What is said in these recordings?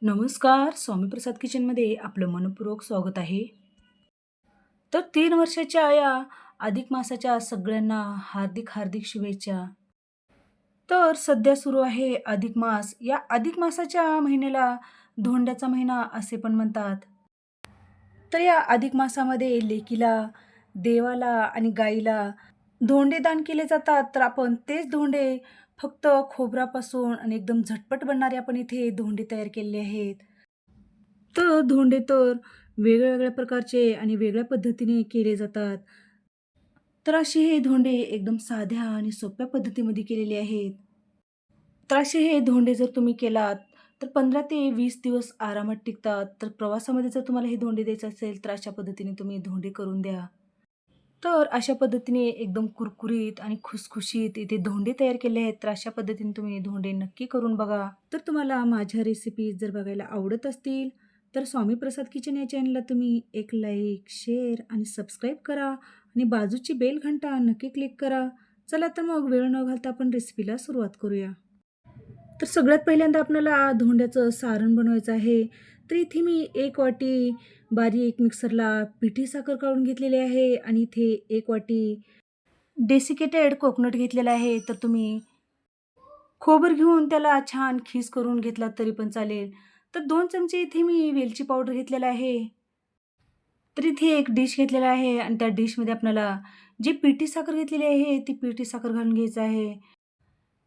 नमस्कार. स्वामी प्रसाद किचनमध्ये आपलं मनःपूर्वक स्वागत आहे. तर 3 वर्षाच्या या अधिक मासाच्या सगळ्यांना हार्दिक, हार्दिक शुभेच्छा. तर सध्या सुरू आहे अधिक मास. या अधिक मासाच्या महिन्याला धोंड्याचा महिना असे पण म्हणतात. तर या अधिक मासामध्ये लेकीला, देवाला आणि गाईला धोंडे दान केले जातात. तर आपण तेच धोंडे फक्त खोबरापासून आणि एकदम झटपट बनणारे आपण इथे धोंडे तयार केलेले आहेत. तर धोंडे तर वेगळ्या-वेगळ्या प्रकारचे आणि वेगळ्या पद्धतीने केले जातात. तर असे हे धोंडे एकदम साध्या आणि सोप्या पद्धतीमध्ये केलेले आहेत. तर असे हे धोंडे जर तुम्ही केलात, तर 15 ते 20 दिवस आरामात टिकतात. तर प्रवासामध्ये जर तुम्हाला हे धोंडे द्यायचे असेल, तर अशा पद्धतीने तुम्ही धोंडे करून द्या. तर अशा पद्धतीने एकदम कुरकुरीत आणि खुसखुशीत इथे धोंडे तयार केले आहेत. तर अशा पद्धतीने तुम्ही धोंडे नक्की करून बघा. तर तुम्हाला माझ्या रेसिपीज जर बघायला आवडत असतील, तर स्वामी प्रसाद किचन या चॅनलला तुम्ही एक लाईक, शेअर आणि सबस्क्राईब करा आणि बाजूची बेल घंटा नक्की क्लिक करा. चला तर मग वेळ न घालता आपण रेसिपीला सुरुवात करूया. तर सगळ्यात पहिल्यांदा आपल्याला धोंड्याचं सारण बनवायचं आहे. तर इथे मी 1 वाटी बारीक मिक्सरला पिठी साखर काढून घेतलेली आहे आणि इथे 1 वाटी डेसिकेटेड कोकोनट घेतलेला आहे. तर तुम्ही खोबरं घेऊन त्याला छान खीस करून घेतलात तरी पण चालेल. तर 2 चमचे इथे मी वेलची पावडर घेतलेला आहे. तर इथे एक डिश घेतलेला आहे आणि त्या डिशमध्ये आपल्याला जी पिठी साखर घेतलेली आहे, ती पिठी साखर घालून घ्यायचं आहे.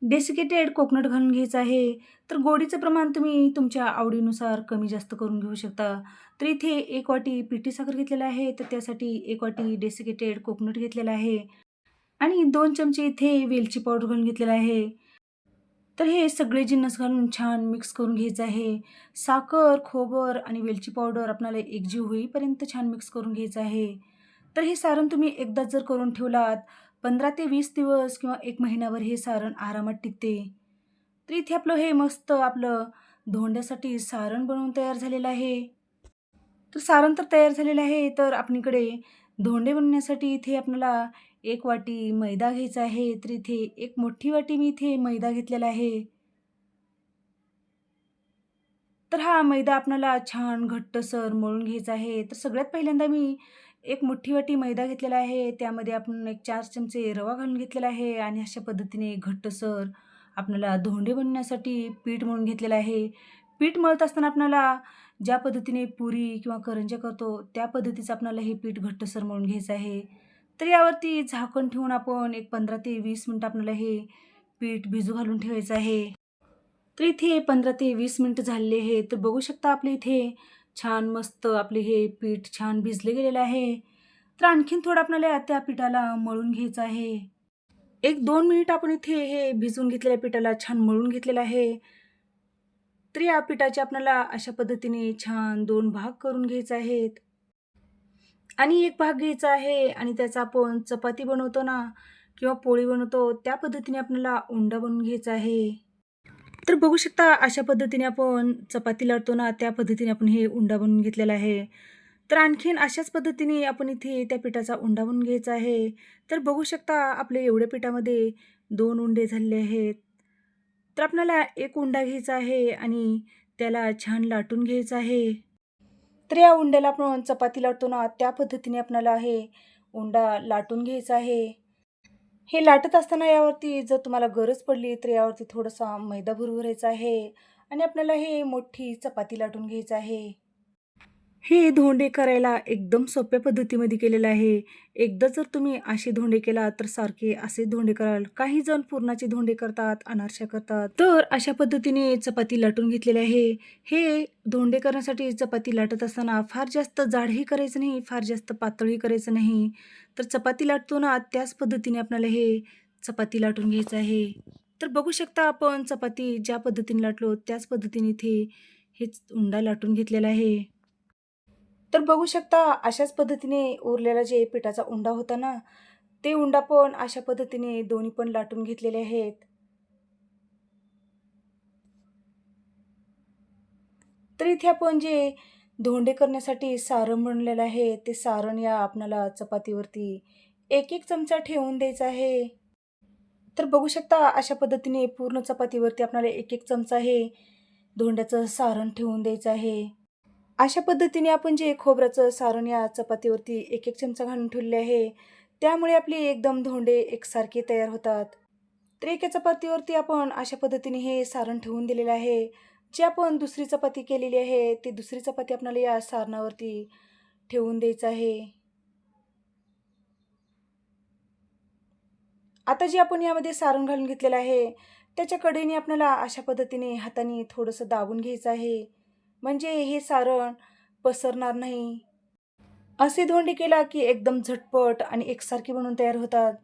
डेसिकेटेड कोकोनट घालून घ्यायचं आहे. तर गोडीचं प्रमाण तुम्ही तुमच्या आवडीनुसार कमी जास्त करून घेऊ शकता. तर इथे 1 वाटी पिठी साखर घेतलेला आहे, तर त्यासाठी 1 वाटी डेसिकेटेड कोकोनट घेतलेला आहे आणि 2 चमचे इथे वेलची पावडर घालून घेतलेला आहे. तर हे सगळे जिन्नस घालून छान मिक्स करून घ्यायचं आहे. साखर, खोबरं आणि वेलची पावडर आपल्याला एकजीव होईपर्यंत छान मिक्स करून घ्यायचं आहे. तर हे सारण तुम्ही एकदाच जर करून ठेवलात, 15 ते 20 दिवस किंवा 1 महिनाभर हे सारण आरामात टिकते. तर इथे आपलं हे मस्त आपलं धोंड्यासाठी सारण बनवून तयार झालेलं आहे. तर सारण तर तयार झालेलं आहे. तर आपण इकडे धोंडे बनवण्यासाठी इथे आपल्याला 1 वाटी मैदा घ्यायचा आहे. तर इथे 1 मोठी वाटी मी इथे मैदा घेतलेला आहे. तर हा मैदा आपल्याला छान घट्टसर मळून घ्यायचा आहे. तर सगळ्यात पहिल्यांदा मी 1 मोठी वाटी मैदा घेतलेला आहे. त्यामध्ये आपण एक 4 चमचे रवा घालून घेतलेला आहे आणि अशा पद्धतीने घट्टसर आपल्याला धोंडे बनवण्यासाठी पीठ मळून घेतलेलं आहे. पीठ मळत असताना आपल्याला ज्या पद्धतीने पुरी किंवा करंज्या करतो, त्या पद्धतीचं आपल्याला हे पीठ घट्टसर मळून घ्यायचं आहे. तर यावरती झाकण ठेवून आपण एक 15 ते 20 मिनिटं आपल्याला हे पीठ भिजू घालून ठेवायचं आहे. तर इथे 15 ते 20 मिनिटं झालेले आहेत. तर बघू शकता आपले इथे छान मस्त आपले हे पीठ छान भिजले गेलेलं आहे. तर आणखीन थोडं आपल्याला त्या पिठाला मळून घ्यायचं आहे. 1-2 मिनिट आपण इथे हे भिजवून घेतलेल्या पिठाला छान मळून घेतलेलं आहे. तर या पिठाचे आपल्याला अशा पद्धतीने छान 2 भाग करून घ्यायचे आहेत आणि एक भाग घ्यायचा आहे आणि त्याचा आपण चपाती बनवतो ना किंवा पोळी बनवतो, त्या पद्धतीने आपल्याला उंडा बनवून घ्यायचा आहे. तर बघू शकता अशा पद्धतीने आपण चपाती लाटतो ना, त्या पद्धतीने आपण हे उंडा बनवून घेतलेला आहे. तर आणखीन अशाच पद्धतीने आपण इथे त्या पिठाचा उंडा बनवून घ्यायचा आहे. तर बघू शकता आपल्या एवढ्या पिठामध्ये 2 उंडे झालेले आहेत. तर आपल्याला एक उंडा घ्यायचा आहे आणि त्याला छान लाटून घ्यायचं आहे. तर या उंड्याला आपण चपाती लाटतो ना, त्या पद्धतीने आपल्याला हे उंडा लाटून घ्यायचा आहे. हे लाटत असताना यावरती जर तुम्हाला गरज पडली, तर यावरती थोडासा मैदा भुरभुरायचा आहे आणि आपल्याला हे मोठी चपाती लाटून घ्यायचं आहे. हे धोंडे करायला एकदम सोप्या पद्धतीमध्ये केलेलं आहे. एकदा जर तुम्ही असे धोंडे केलात, तर सारखे असे धोंडे कराल. काही जण पुरणाचे धोंडे करतात, अनारसे करतात. तर अशा पद्धतीने चपाती लाटून घेतलेली आहे. हे धोंडे करण्यासाठी चपाती लाटत असताना फार जास्त जाडही करायचं नाही, फार जास्त पातळही करायचं नाही. तर चपाती लाटतो ना, त्याच पद्धतीने आपल्याला हे चपाती लाटून घ्यायचं आहे. तर बघू शकता आपण चपाती ज्या पद्धतीने लाटलो, त्याच पद्धतीने इथे हेच उंडा लाटून घेतलेला आहे. तर बघू शकता अशाच पद्धतीने उरलेला जे पिठाचा उंडा होता ना, ते उंडा पण अशा पद्धतीने दोन्ही पण लाटून घेतलेले आहेत. तर इथे आपण जे धोंडे करण्यासाठी सारण बनलेलं आहे, ते सारण या आपणाला चपातीवरती एक-एक चमचा ठेवून द्यायचा आहे. तर बघू शकता अशा पद्धतीने पूर्ण चपातीवरती आपल्याला एक-एक चमचा हे धोंड्याचं सारण ठेवून द्यायचं आहे. अशा पद्धतीने आपण जे खोबऱ्याचं सारण या चपातीवरती एक एक चमचा घालून ठेवले आहे, त्यामुळे आपली एकदम धोंडे एकसारखे तयार होतात. तर एका चपातीवरती आपण अशा पद्धतीने हे सारण ठेवून दिलेलं आहे. जी आपण दुसरी चपाती केलेली आहे, ती दुसरी चपाती आपल्याला या सारणावरती ठेवून द्यायचं आहे. आता जे आपण यामध्ये सारण घालून घेतलेलं आहे, त्याच्या कडेने आपल्याला अशा पद्धतीने हाताने थोडंसं दाबून घ्यायचं आहे. म्हणजे हे सारण पसरणार नाही. असे धोंडे केला की एकदम झटपट आणि एकसारखे बनवून तयार होतात.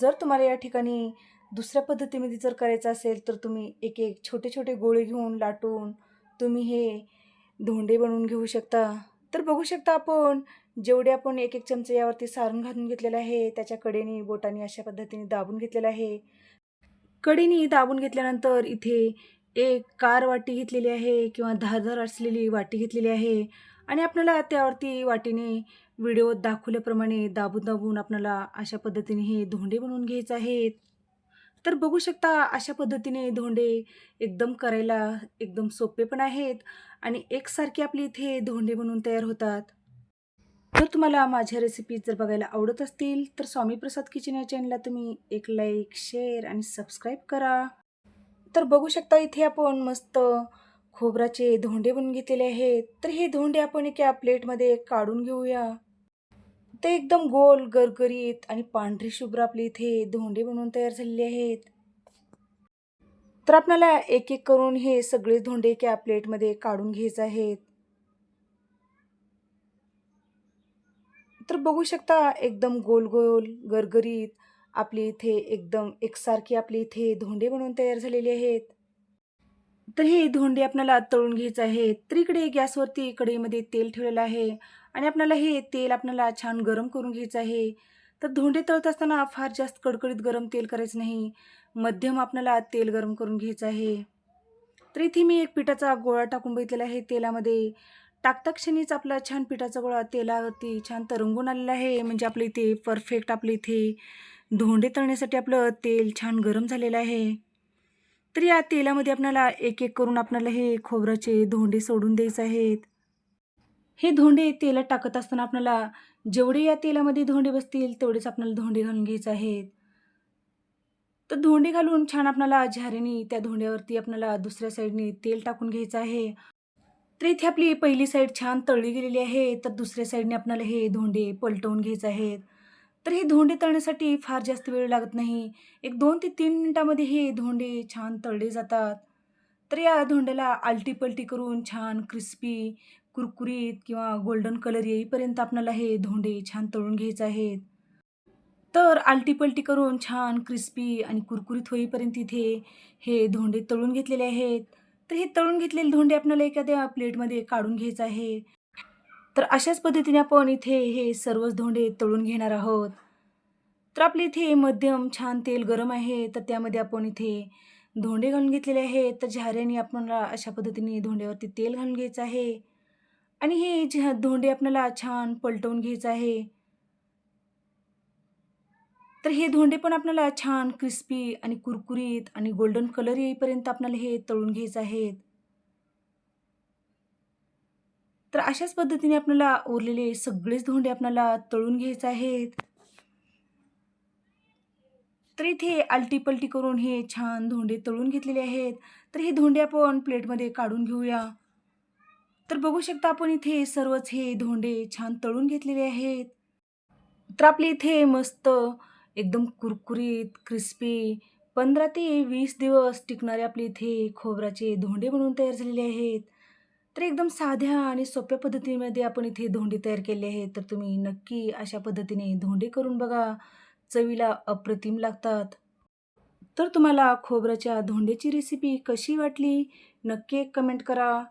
जर तुम्हाला या ठिकाणी दुसऱ्या पद्धतीमध्ये जर करायचं असेल, तर तुम्ही एक-एक छोटे-छोटे गोळे घेऊन लाटून तुम्ही हे धोंडे बनवून घेऊ शकता. तर बघू शकता आपण जेवढे आपण एक-एक चमचे यावरती सारण घालून घेतलेलं आहे, त्याच्या कडेने बोटाने अशा पद्धतीने दाबून घेतलेलं आहे. कढीनी दाबून घेतल्यानंतर इथे एक कार वाटी घेतलेली आहे किंवा धारदार असलेली वाटी घेतलेली आहे आणि आपल्याला त्यावरती वाटीने व्हिडिओत दाखवल्याप्रमाणे दाबून-दाबून आपल्याला अशा पद्धतीने हे धोंडे बनवून घ्यायचे आहेत. तर बघू शकता अशा पद्धतीने धोंडे एकदम करायला एकदम सोपे पण आहेत आणि एकसारखे आपले इथे धोंडे बनवून तयार होतात. जर तुम्हाला माझ्या रेसिपीज जर बघायला आवडत असतील, तर स्वामी प्रसाद किचन या चॅनलला तुम्ही एक लाईक, शेअर आणि सबस्क्राईब करा. तर बघू शकता इथे आपण मस्त खोबऱ्याचे धोंडे बनवून घेतलेले आहेत. तर हे धोंडे आपण एका प्लेटमध्ये काढून घेऊया. ते एकदम गोल, गरगरीत आणि पांढरी शुभ्र आपले इथे धोंडे बनवून तयार झालेले आहेत. तर आपल्याला एक-एक करून हे सगळे धोंडे एका प्लेटमध्ये काढून घ्यायचे आहेत. तर बघू शकता एकदम गोल-गोल, गरगरीत आपले इथे एकदम एकसारखे आपले इथे धोंडे बनवून तयार झालेले आहेत. तर हे धोंडे आपल्याला तळून घ्यायचे आहेत. तर इकडे गॅसवरती कढईमध्ये तेल ठेवलेलं आहे आणि आपल्याला हे तेल आपल्याला छान गरम करून घ्यायचं आहे. तर धोंडे तळत असताना फार जास्त कडकडीत गरम तेल करायचं नाही. मध्यम आपल्याला तेल गरम करून घ्यायचं आहे. तर इथे मी एक पिठाचा गोळा टाकून बघितलेला आहे तेलामध्ये. टाकता क्षणीच आपला छान पिठाचा गोळा तेलावरती छान तरंगून आलेला आहे. म्हणजे आपल्या इथे परफेक्ट आपल्या इथे धोंडे तळण्यासाठी आपलं तेल छान गरम झालेलं आहे. तर या तेलामध्ये आपल्याला एक-एक करून आपल्याला हे खोबऱ्याचे धोंडे सोडून द्यायचे आहेत. हे धोंडे तेलात टाकत असताना आपल्याला जेवढे या तेलामध्ये धोंडे बसतील तेवढेच आपल्याला धोंडे घालून घ्यायचे आहेत. तर धोंडे घालून छान आपल्याला झाऱ्याने त्या धोंड्यावरती आपल्याला दुसऱ्या साईडने तेल टाकून घ्यायचं आहे. तर इथे आपली पहिली साईड छान तळली गेलेली आहे. तर दुसऱ्या साईडने आपल्याला हे धोंडे पलटवून घ्यायचे आहेत. तर हे धोंडे तळण्यासाठी फार जास्त वेळ लागत नाही. एक 2 ते 3 मिनिटामध्ये हे धोंडे छान तळले जातात. तर या धोंड्याला आलटी-पलटी करून छान क्रिस्पी, कुरकुरीत किंवा गोल्डन कलर येईपर्यंत आपल्याला हे धोंडे छान तळून घ्यायचे आहेत. तर आलटी-पलटी करून छान क्रिस्पी आणि कुरकुरीत होईपर्यंत इथे हे धोंडे तळून घेतलेले आहेत. तर हे तळून घेतलेले धोंडे आपल्याला एखाद्या प्लेटमध्ये काढून घ्यायचं आहे. तर अशाच पद्धतीने आपण इथे हे सर्वच धोंडे तळून घेणार आहोत. तर आपल्या इथे मध्यम छान तेल गरम आहे. तर त्यामध्ये आपण इथे धोंडे घालून घेतलेले आहेत. तर झाऱ्याने आपल्याला अशा पद्धतीने धोंड्यावरती तेल घालून घ्यायचं आहे आणि हे धोंडे आपल्याला छान पलटवून घ्यायचं आहे. तर हे धोंडे पण आपल्याला छान क्रिस्पी आणि कुरकुरीत आणि गोल्डन कलर येईपर्यंत आपल्याला हे तळून घ्यायचं आहेत. तर अशाच पद्धतीने आपल्याला उरलेले सगळेच धोंडे आपल्याला तळून घ्यायचे आहेत. तर इथे आलटी-पलटी करून हे छान धोंडे तळून घेतलेले आहेत. तर हे धोंडे आपण प्लेटमध्ये काढून घेऊया. तर बघू शकता आपण इथे सर्वच हे धोंडे छान तळून घेतलेले आहेत. तर आपले इथे मस्त एकदम कुरकुरीत, क्रिस्पी 15 ते 20 दिवस टिकणारे आपले इथे खोबऱ्याचे धोंडे बनवून तयार झालेले आहेत. तर एकदम साध्या आणि सोप्या पद्धतीमध्ये आपण इथे धोंडे तयार केले आहेत. तर तुम्ही नक्की अशा पद्धतीने धोंडे करून बघा. चवीला अप्रतिम लागतात. तर तुम्हाला खोबऱ्याच्या धोंड्याची रेसिपी कशी वाटली? नक्की एक कमेंट करा.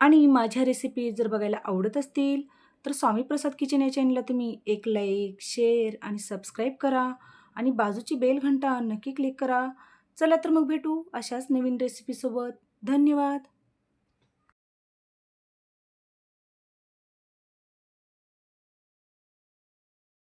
आणि माझ्या रेसिपी जर बघायला आवडत असतील, तर स्वामी प्रसाद किचन या चॅनलला तुम्ही एक लाईक, शेअर आणि सबस्क्राईब करा आणि बाजूची बेल घंटा नक्की क्लिक करा. चला तर मग भेटू अशाच नवीन रेसिपीसोबत. धन्यवाद.